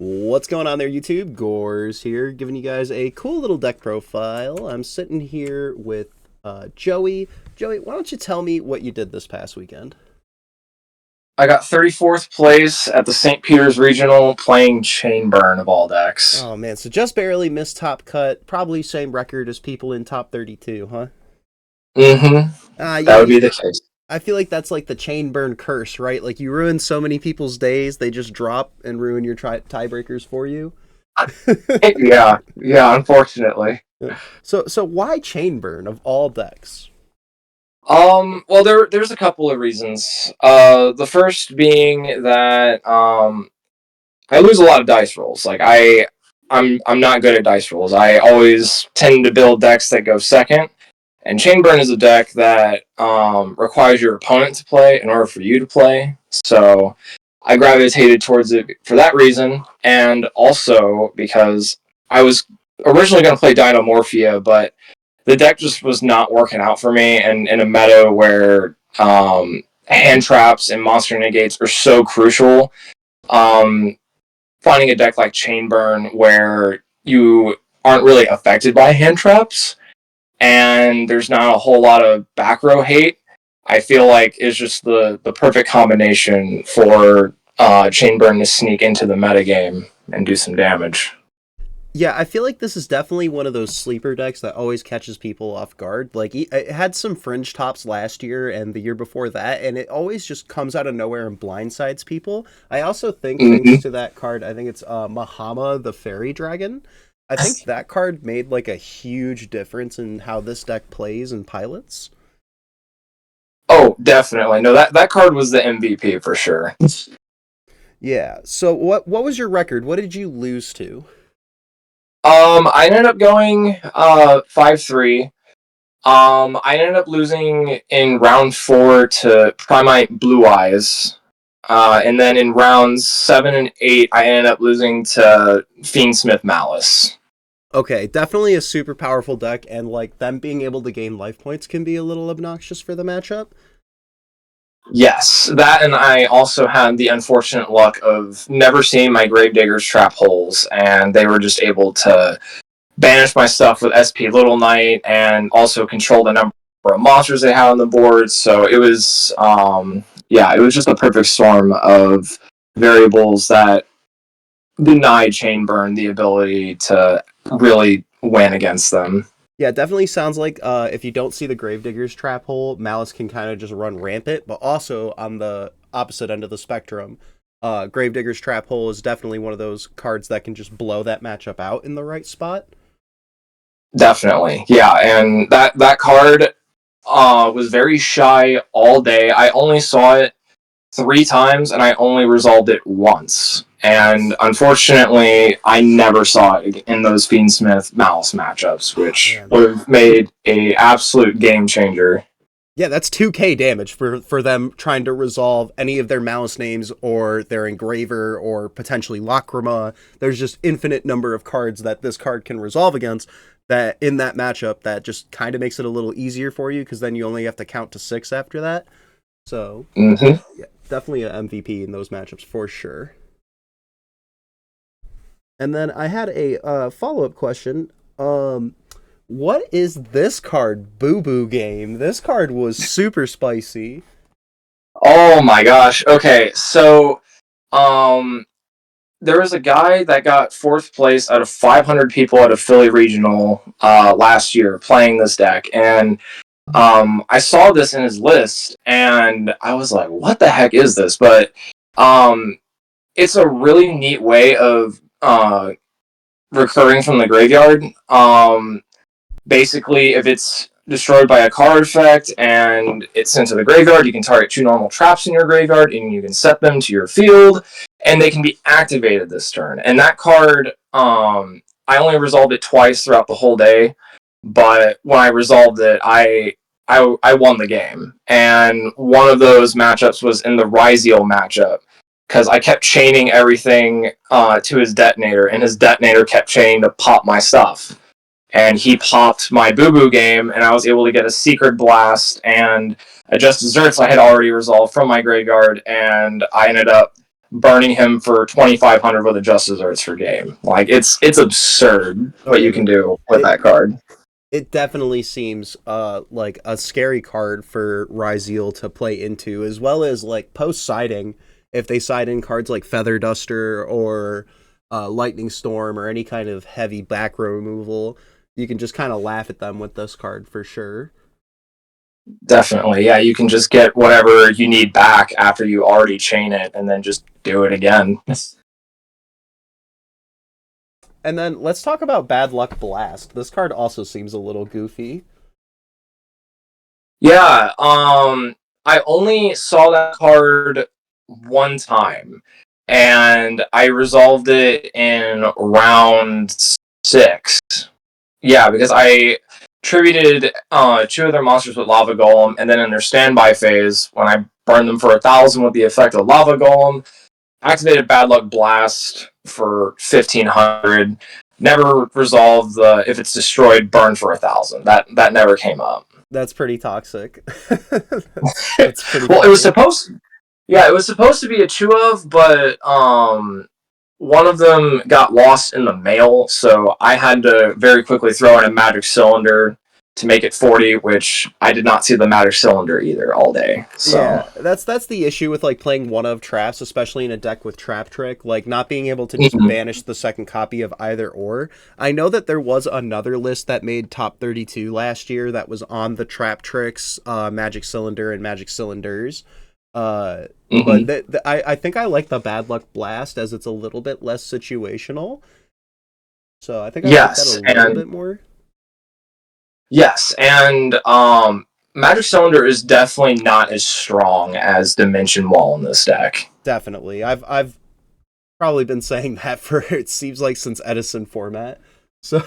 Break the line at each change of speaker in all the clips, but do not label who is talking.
What's going on there, YouTube? Gores here, giving you guys a cool little deck profile. I'm sitting here with Joey. Joey, why don't you tell me what you did this past weekend?
I got 34th place at the St. Peter's Regional playing Chainburn of all decks.
Oh man, so just barely missed top cut, probably same record as people in top 32, huh?
Mm-hmm. That
Yeah,
would be the case.
I feel like that's like the chain burn curse, right? Like you ruin so many people's days, they just drop and ruin your tiebreakers for you.
Yeah, unfortunately.
So why chain burn of all decks?
Well, there's a couple of reasons. The first being that I lose a lot of dice rolls. I'm not good at dice rolls. I always tend to build decks that go second, and Chainburn is a deck that requires your opponent to play in order for you to play. So I gravitated towards it for that reason, and also because I was originally going to play Dinomorphia, but the deck just was not working out for me, and in a meta where hand traps and monster negates are so crucial. Um, Finding a deck like Chainburn where you aren't really affected by hand traps and there's not a whole lot of back row hate, I feel like is just the perfect combination for Chainburn to sneak into the metagame and do some damage.
Yeah, I feel like this is definitely one of those sleeper decks that always catches people off guard. Like, it had some fringe tops last year and the year before that, and it always just comes out of nowhere and blindsides people. I also think, thanks
Mm-hmm.
to that card, I think it's Mahama the Fairy Dragon. I think that card made like a huge difference in how this deck plays and pilots.
Oh, definitely. No, that card was the MVP for sure.
Yeah. So what was your record? What did you lose to?
I ended up going 5-3. I ended up losing in round 4 to Primite Blue Eyes. And then in rounds 7 and 8, I ended up losing to Fiendsmith Malice.
Okay, definitely a super powerful deck, and like them being able to gain life points can be a little obnoxious for the matchup.
Yes, that, and I also had the unfortunate luck of never seeing my Gravedigger's trap holes, and they were just able to banish my stuff with SP Little Knight and also control the number of monsters they had on the board. So it was, yeah, it was just a perfect storm of variables that denied Chainburn the ability to really win against them.
Yeah, it definitely sounds like if you don't see the Gravedigger's trap hole, Malice can kind of just run rampant. But also on the opposite end of the spectrum, Gravedigger's trap hole is definitely one of those cards that can just blow that matchup out in the right spot.
Definitely, yeah, and that card was very shy all day. I only saw it 3 times, and I only resolved it once. And unfortunately, I never saw it in those Fiendsmith Malice matchups,
Oh
which
man.
would have made a absolute game changer.
Yeah, that's 2k damage for them trying to resolve any of their Malice names or their Engraver or potentially Lacrima. There's just infinite number of cards that this card can resolve against that in that matchup that just kind of makes it a little easier for you because then you only have to count to 6 after that. So,
Mm-hmm.
yeah, definitely an MVP in those matchups for sure. And then I had a follow-up question. What is this card, Boo Boo Game? This card was super spicy.
Oh my gosh. Okay, so um, there was a guy that got 4th place out of 500 people at a Philly regional last year playing this deck, and I saw this in his list, and I was like, "What the heck is this?" But um, it's a really neat way of recurring from the graveyard. Basically, if it's destroyed by a card effect and it's sent to the graveyard, you can target 2 normal traps in your graveyard and you can set them to your field, and they can be activated this turn. And that card, I only resolved it twice throughout the whole day, but when I resolved it, I won the game. And one of those matchups was in the Ryziel matchup because I kept chaining everything to his detonator, and his detonator kept chaining to pop my stuff. And he popped my Boo Boo game, and I was able to get a Secret Blast and a Just Desserts I had already resolved from my graveyard, and I ended up burning him for 2,500 with a Just Desserts for game. Like it's absurd
Oh
what
yeah,
you can do with that card.
it definitely seems like a scary card for Ryzeal to play into, as well as like post siding. If they side in cards like Feather Duster or Lightning Storm or any kind of heavy back row removal, you can just kind of laugh at them with this card for sure.
Definitely, yeah. You can just get whatever you need back after you already chain it, and then just do it again.
And then let's talk about Bad Luck Blast. This card also seems a little goofy.
Yeah, I only saw that card one time, and I resolved it in round 6. Yeah, because I tributed 2 of their monsters with Lava Golem, and then in their standby phase, when I burned them for 1,000 with the effect of Lava Golem, activated Bad Luck Blast for 1,500. Never resolved the if it's destroyed, burn for 1,000. That never came up.
That's pretty toxic. That's pretty
Well, it was
funny.
supposed. Yeah, it was supposed to be a two of, but one of them got lost in the mail, so I had to very quickly throw in a magic cylinder to make it 40, which I did not see the magic cylinder either all day. So
Yeah, that's the issue with like playing one of traps, especially in a deck with Trap Trick, like not being able to just banish the second copy of either or. I know that there was another list that made top 32 last year that was on the Trap Tricks, Magic Cylinder and Magic Cylinders. But I think I like the Bad Luck Blast as it's a little bit less situational. So I think I like that
yes,
a little bit more.
yes, and Magic Cylinder is definitely not as strong as Dimension Wall in this deck.
Definitely. I've probably been saying that for it seems like since Edison format. So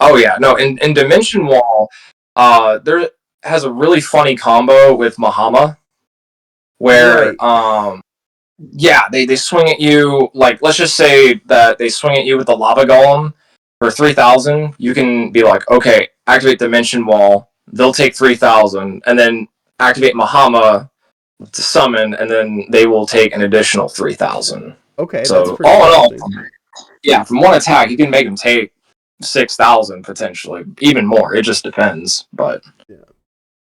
Oh yeah, no, in Dimension Wall, there has a really funny combo with Mahama where
right.
yeah, they swing at you like let's just say that they swing at you with the lava golem for 3,000. You can be like, okay, activate Dimension Wall. They'll take 3,000, and then activate Mahama to summon, and then they will take an additional 3,000.
Okay, that's
So
pretty
all in all,
interesting.
yeah, from one attack you can make them take 6,000 potentially, even more. It just depends, but.
Yeah.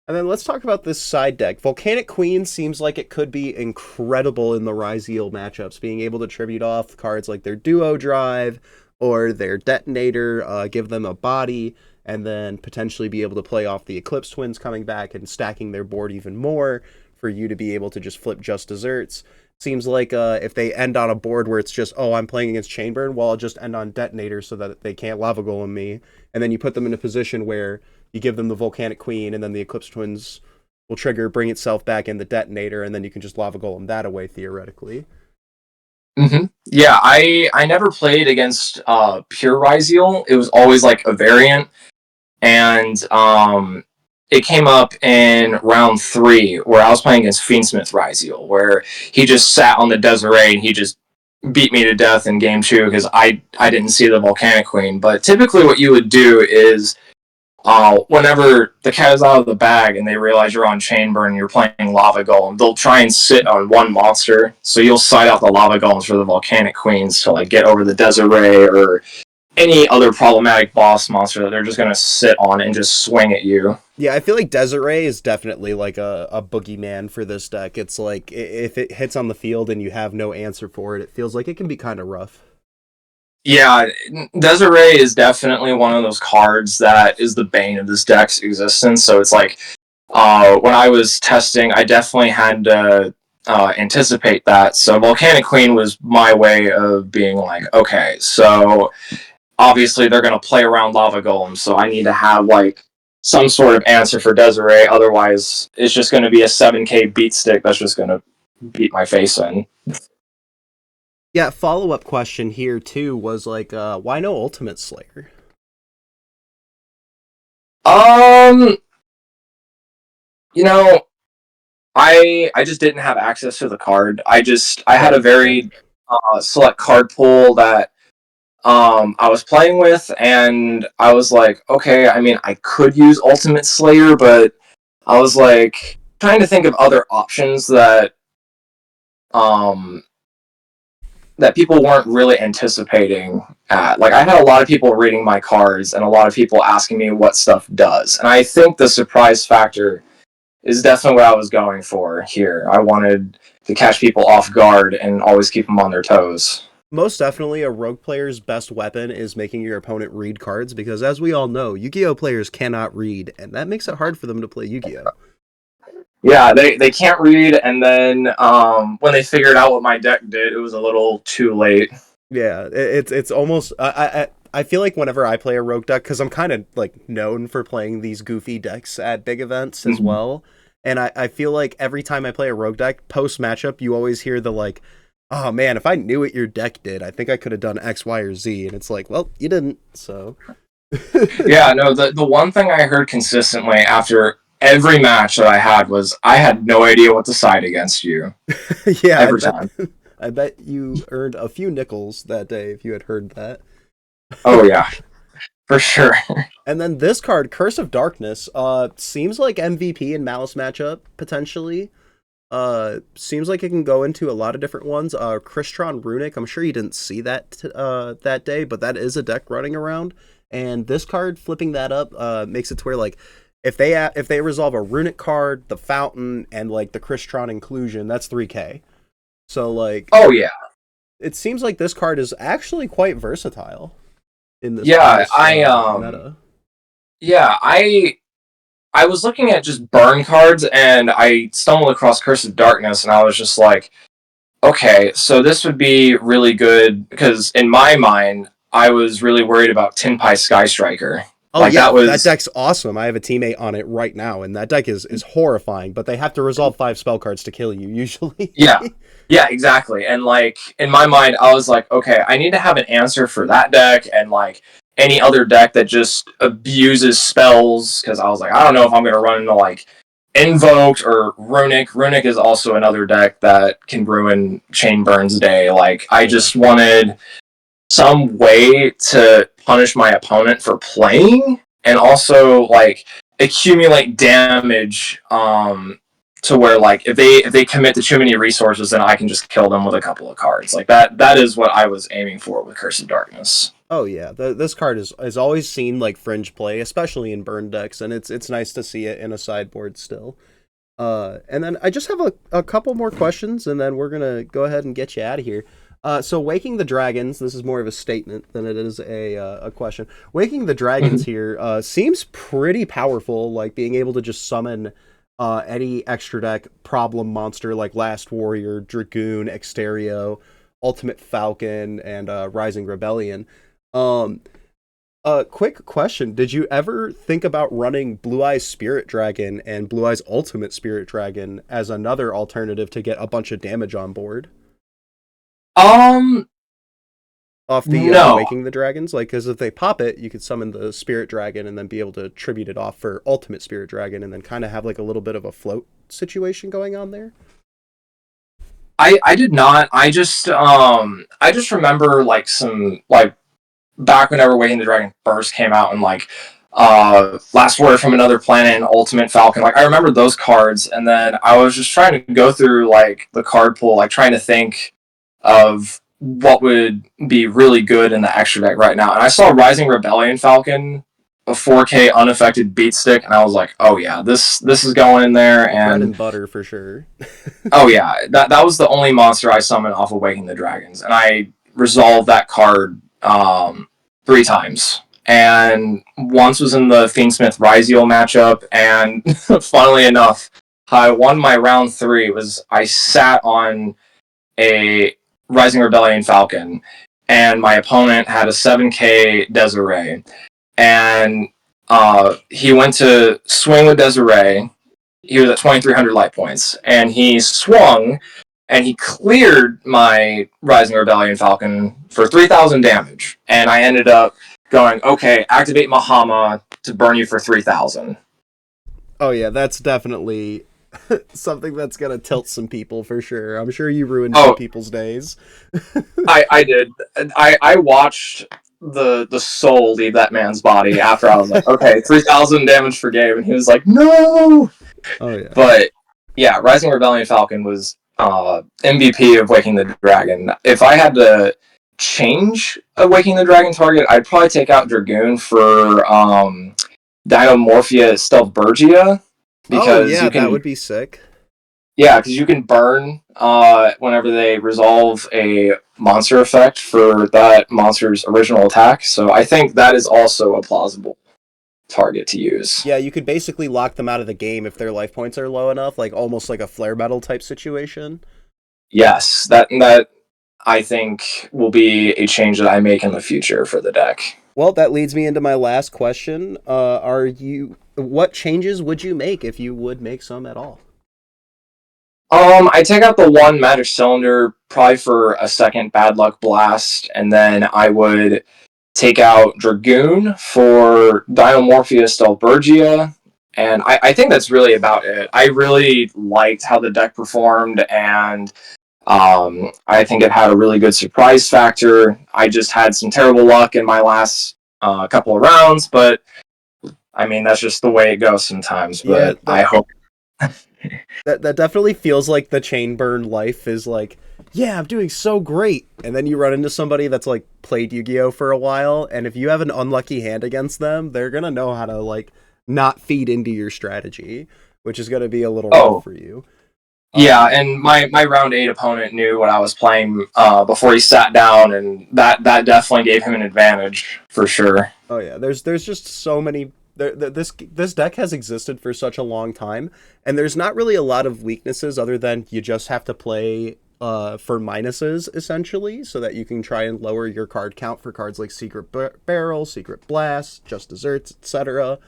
And then let's talk about this side deck. Volcanic Queen seems like it could be incredible in the Ryzeal matchups, being able to tribute off cards like their Duo Drive or their Detonator, give them a body, and then potentially be able to play off the Eclipse Twins coming back and stacking their board even more for you to be able to just flip Just Desserts. Seems like if they end on a board where it's just, oh, I'm playing against Chainburn, well, I'll just end on Detonator so that they can't Lava Golem me. And then you put them in a position where you give them the Volcanic Queen, and then the Eclipse Twins will trigger, bring itself back in the Detonator, and then you can just Lava Golem that away, theoretically.
Yeah, I never played against pure Ryzeal. It was always like a variant, and it came up in round 3 where I was playing against Fiendsmith Ryzeal, where he just sat on the Desiree and he just beat me to death in game 2 because I didn't see the Volcanic Queen. But typically, what you would do is whenever the cat is out of the bag and they realize you're on Chainburn and you're playing Lava Golem, they'll try and sit on one monster. So you'll side out the Lava Golems for the Volcanic Queens to like get over the Desiree or any other problematic boss monster that they're just going to sit on and just swing at you.
Yeah, I feel like Desiree is definitely like a boogeyman for this deck. It's like if it hits on the field and you have no answer for it, it feels like it can be kind of rough.
Yeah, Desiree is definitely one of those cards that is the bane of this deck's existence. So it's like when I was testing, I definitely had to anticipate that. So Volcanic Queen was my way of being like, okay, so obviously they're going to play around Lava Golem, so I need to have like some sort of answer for Desiree. Otherwise, it's just going to be a 7K beat stick that's just going to beat my face in.
Yeah, follow-up question here too was like why no Ultimate Slayer?
Um, you know, I just didn't have access to the card. I had a
Right.
very select card pool that I was playing with, and I was like, okay, I mean, I could use Ultimate Slayer, but I was like trying to think of other options that um, that people weren't really anticipating at. Like, I had a lot of people reading my cards and a lot of people asking me what stuff does. And I think the surprise factor is definitely what I was going for here. I wanted to catch people off guard and always keep them on their toes.
Most definitely, a rogue player's best weapon is making your opponent read cards because, as we all know, Yu-Gi-Oh players cannot read, and that makes it hard for them to play Yu-Gi-Oh.
Yeah, they can't read, and then when they figured out what my deck did, it was a little too late.
Yeah, it's almost I feel like whenever I play a rogue deck, because I'm kind of like known for playing these goofy decks at big events as well, and I feel like every time I play a rogue deck post matchup, you always hear the like, oh man, if I knew what your deck did, I think I could have done X, Y, or Z, and it's like, well, you didn't, so.
Yeah, no, the one thing I heard consistently after every match that I had was I had no idea what to side against you.
Yeah,
Every time.
I bet you earned a few nickels that day if you had heard that.
Oh yeah, for sure.
And then this card, Curse of Darkness, seems like MVP in Malice matchup, potentially. Seems like it can go into a lot of different ones. Crystron Runic, I'm sure you didn't see that that day, but that is a deck running around. And this card, flipping that up, makes it to where, like, if they resolve a Runic card, the Fountain, and, like, the Crystron Inclusion, that's 3K. So, like...
Oh yeah.
It seems like this card is actually quite versatile in this,
yeah,
meta.
Yeah, I was looking at just burn cards and I stumbled across Curse of Darkness and I was just like, okay, so this would be really good because in my mind I was really worried about Tin Pie Sky Striker.
Oh like yeah, that deck's awesome. I have a teammate on it right now, and that deck is horrifying. But they have to resolve 5 spell cards to kill you usually.
Yeah, exactly. And like in my mind, I was like, okay, I need to have an answer for that deck and like any other deck that just abuses spells. Because I was like, I don't know if I'm gonna run into like Invoked or Runic. Runic is also another deck that can ruin Chain Burn's day. Like I just wanted some way to punish my opponent for playing and also like accumulate damage to where like if they commit to too many resources then I can just kill them with a couple of cards. Like that is what I was aiming for with Curse of Darkness.
Oh yeah, this card is always seen like fringe play, especially in burn decks, and it's nice to see it in a sideboard still. And then I just have a couple more questions, and then we're gonna go ahead and get you out of here. So Waking the Dragons, this is more of a statement than it is a question. Waking the Dragons here seems pretty powerful, like being able to just summon any extra deck problem monster like Last Warrior, Dragoon, Exterio, Ultimate Falcon, and Rising Rebellion. Quick question. Did you ever think about running Blue Eyes Spirit Dragon and Blue Eyes Ultimate Spirit Dragon as another alternative to get a bunch of damage on board? Off the Waking the Dragons? Like, because if they pop it, you could summon the Spirit Dragon and then be able to tribute it off for Ultimate Spirit Dragon and then kind of have like a little bit of a float situation going on there.
I did not. I just remember like some like back whenever Waking the Dragon first came out and like Last Warrior from Another Planet and Ultimate Falcon. Like I remember those cards, and then I was just trying to go through like the card pool, like trying to think of what would be really good in the extra deck right now. And I saw Rising Rebellion Falcon, a 4K unaffected beat stick, and I was like, oh yeah, this is going in there. And
bread and butter for sure.
Oh yeah, that was the only monster I summoned off of Waking the Dragons, and I resolved that card 3 times. And once was in the Fiendsmith Ryziel matchup, and funnily enough, I won my round 3. I sat on a Rising Rebellion Falcon, and my opponent had a 7K Desiree, and he went to swing with Desiree. He was at 2,300 light points, and he swung, and he cleared my Rising Rebellion Falcon for 3,000 damage, and I ended up going, okay, activate Mahama to burn you for 3,000.
Oh yeah, that's definitely something that's gonna tilt some people for sure. I'm sure you ruined some people's days.
I did. I watched the soul leave that man's body after I was like, okay, 3,000 damage for Gabe, and he was like, no.
Oh yeah.
But yeah, Rising Rebellion Falcon was MVP of Waking the Dragon. If I had to change a Waking the Dragon target, I'd probably take out Dragoon for Dynamorphia Stealth Bergia,
Oh
because
yeah,
you
that
can,
would be sick.
yeah, because you can burn whenever they resolve a monster effect for that monster's original attack. So I think that is also a plausible target to use.
Yeah, you could basically lock them out of the game if their life points are low enough, like almost like a flare metal type situation.
Yes, that I think will be a change that I make in the future for the deck.
Well, that leads me into my last question. What changes would you make if you would make some at all?
I take out the one magic cylinder probably for a second bad luck blast, and then I would take out Dragoon for Dynamorphia Stelbergia, and I think that's really about it. I really liked how the deck performed, and I think it had a really good surprise factor. I just had some terrible luck in my last couple of rounds, but I mean that's just the way it goes sometimes.
Yeah,
But I hope.
that definitely feels like the chain burn life is like, yeah, I'm doing so great. And then you run into somebody that's like played Yu-Gi-Oh for a while, and if you have an unlucky hand against them, they're gonna know how to like not feed into your strategy, which is gonna be a little rough
Oh,
for you.
yeah,
Um,
and my round eight opponent knew what I was playing before he sat down, and that definitely gave him an advantage for sure.
oh yeah, there's just so many. This deck has existed for such a long time, and there's not really a lot of weaknesses other than you just have to play for minuses essentially, so that you can try and lower your card count for cards like Barrel, Secret Blast, Just Desserts, etc.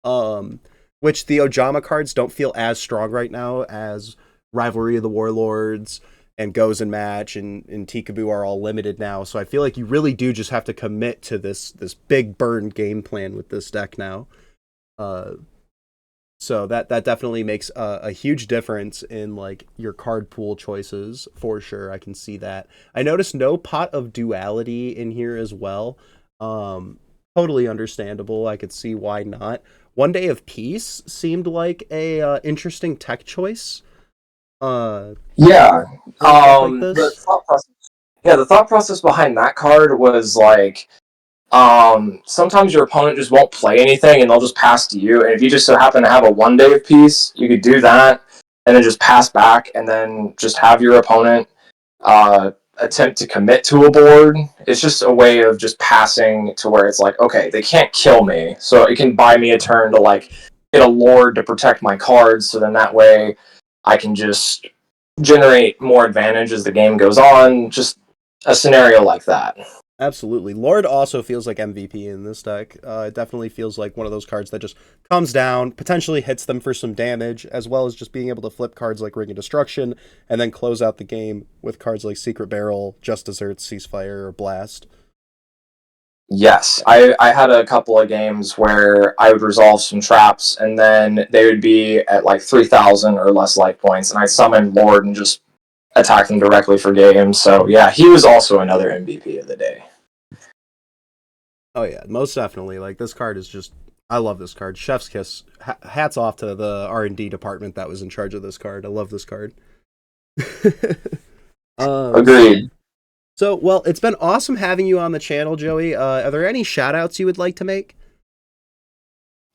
Um, which the Ojama cards don't feel as strong right now as Rivalry of the Warlords and Goes and Match and Tikaboo are all limited now. So I feel like you really do just have to commit to this big burn game plan with this deck now. Uh, so that definitely makes a huge difference in like your card pool choices for sure. I can see that. I noticed no Pot of Duality in here as well. Totally understandable. I could see why not. One Day of Peace seemed like a interesting tech choice. Uh,
Yeah,
for a deck like
the
this.
thought process. Yeah, the thought process behind that card was like, sometimes your opponent just won't play anything and they'll just pass to you. And if you just so happen to have a 1 day of peace, you could do that and then just pass back and then just have your opponent attempt to commit to a board. It's just a way of just passing to where it's like, okay, they can't kill me, so it can buy me a turn to like get a lord to protect my cards. So then that way I can just generate more advantage as the game goes on. Just a scenario like that.
Absolutely. Lord also feels like MVP in this deck. It definitely feels like one of those cards that just comes down, potentially hits them for some damage, as well as just being able to flip cards like Ring of Destruction, and then close out the game with cards like Secret Barrel, Just Desserts, Ceasefire, or Blast.
Yes, I had a couple of games where I would resolve some traps, and then they would be at like 3,000 or less life points, and I'd summon Lord and just attack them directly for games. So yeah, he was also another MVP of the day.
Oh yeah, most definitely. Like this card is just, I love this card. Chef's kiss. Hats off to the R&D department that was in charge of this card. I love this card. um,
Agreed.
so well, it's been awesome having you on the channel, Joey. Are there any shout outs you would like to make?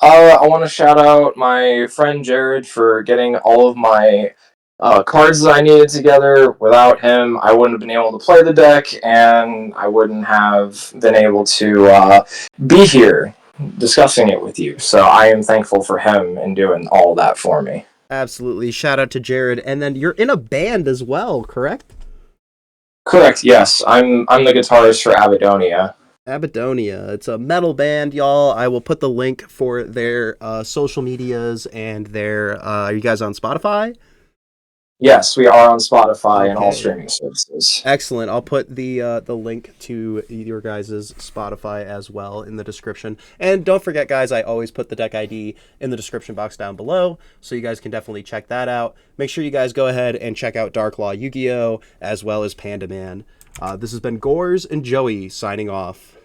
I want to shout out my friend Jared for getting all of my cards that I needed together. Without him, I wouldn't have been able to play the deck, and I wouldn't have been able to be here discussing it with you. So I am thankful for him and doing all that for me.
Absolutely. Shout out to Jared. And then you're in a band as well, correct?
Correct. Yes, I'm the guitarist for Abadonia.
Abadonia. It's a metal band, y'all. I will put the link for their social medias and their. Are you guys on Spotify?
Yes, we are on Spotify and all
Okay.
streaming services.
Excellent. I'll put the link to your guys' Spotify as well in the description. And don't forget, guys, I always put the deck ID in the description box down below, so you guys can definitely check that out. Make sure you guys go ahead and check out Dark Law Yu-Gi-Oh! As well as Panda Man. This has been Gores and Joey signing off.